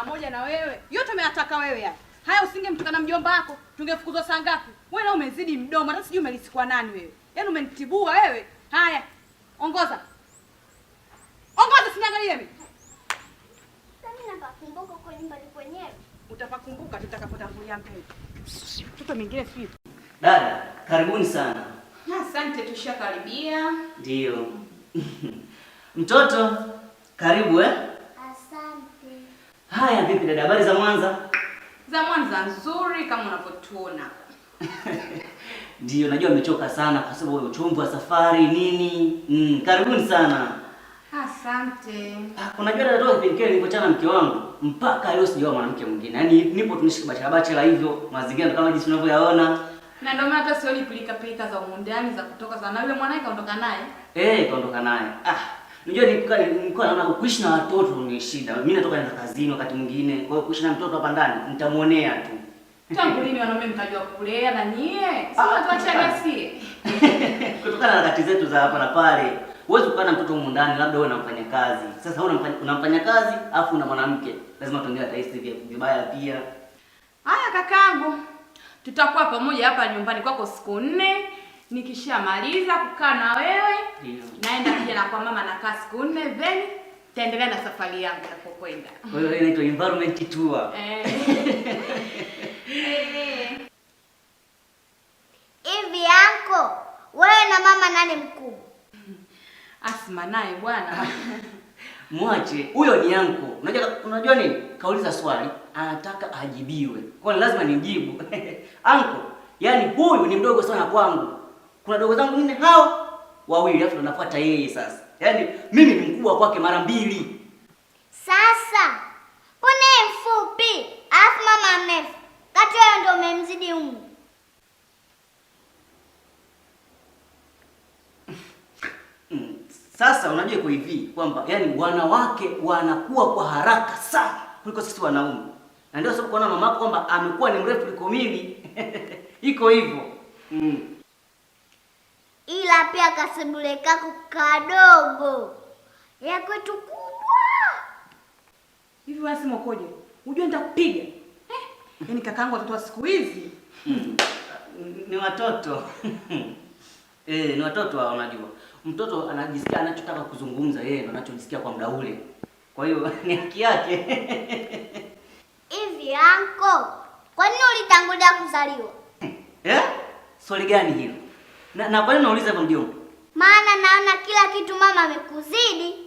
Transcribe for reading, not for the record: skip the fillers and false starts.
pamoja na wewe. Yote umeyataka wewe haya. Haya usingemtukana mjomba wako, tungefukuzwa saa ngapi? Wewe na umezidi mdomo, hata sijui umelisikwa nani wewe. Yaani umenitibua wewe. Haya. Ongoza. Ongoza siniangalie mimi. Sasa napakumbuka kwa nyumbani kwenyewe. Utapakumbuka tutakapotangulia mbele. Mtoto mwingine sio. Dada, karibuni sana. Asante, tushakaribia. Ndio. Mtoto, karibu Asante. Haya, vipi dada, habari za Mwanza? Za Mwanza nzuri kama unavyotuona. Ndio, najua umechoka sana kwa sababu ya uchumvi wa safari nini. Karibuni sana. Asante. Unajua dada, toka kipindi kile nilipochana mke wangu mpaka leo sijaoa mwanamke mwingine. Yaani nipo tunaishi bachela hivyo, mazingira kama jinsi unavyoyaona. Na ndio maana hata sioni pilika za umundani za kutoka sana. Yule mwanae kaondoka naye. Kaondoka naye. Unajua nilikuwa naona kuishi na watoto ni shida. Mimi natoka naenda kazini wakati mwingine. Kwa hiyo kuishi na mtoto hapa ndani nitamuonea tu. Tangu lini wanaume mkajua kulea na nyie? Sio tuachaga sie. Kutokana na harakati zetu za hapa na pale. Huwezi kukaa na mtoto huko ndani, labda wewe unamfanya kazi. Sasa unamfanya kazi afu una mwanamke. Lazima tuongee hata hisi vibaya pia. Haya kakaangu. Tutakuwa pamoja hapa nyumbani kwako siku 4. Nikishamaliza kukaa na wewe, naenda pia na kwa mama nakaa siku 4, then taendelea na safari yangu napokwenda. Kwa hiyo inaitwa environment tour. Hivi anko, wewe na mama nani mkubwa? Asma naye bwana. Mwache, huyo ni yanko. Unajua nini? Kauliza swali, anataka ajibiwe. Kwa hiyo lazima nimjibu. Anko, yani huyu ni mdogo sana kwangu. Kuna dogo zangu nne hao wawili afu tunafuata yeye sasa. Yaani mimi ni mkubwa kwake mara 2. Sasa, mbona mfupi? Alafu mama mrefu. Kati wewe ndio umemzidi umri. Sasa unajua iko hivi kwamba yani wanawake wanakuwa kwa haraka sana kuliko sisi wanaume. Na ndio sababu kuona mamako kwamba amekuwa ni mrefu kuliko mimi. Iko hivyo. Ila pia kasebule kako kadogo. Ya kwetu kubwa. Hivi wewe Asma ukoje? Unajua nitakupiga. Yaani kakaangu watoto wa siku hizi. Ni watoto. Ni watoto hao unajua. Mtoto anajisikia anachotaka kuzungumza yeye ndo anachojisikia kwa muda ule. Kwa hiyo ni haki yake. Hivi anko, kwa nini ulitangulia kuzaliwa? Swali gani hilo? Na kwa nini unauliza hivyo mjomba? Maana naona kila kitu mama amekuzidi.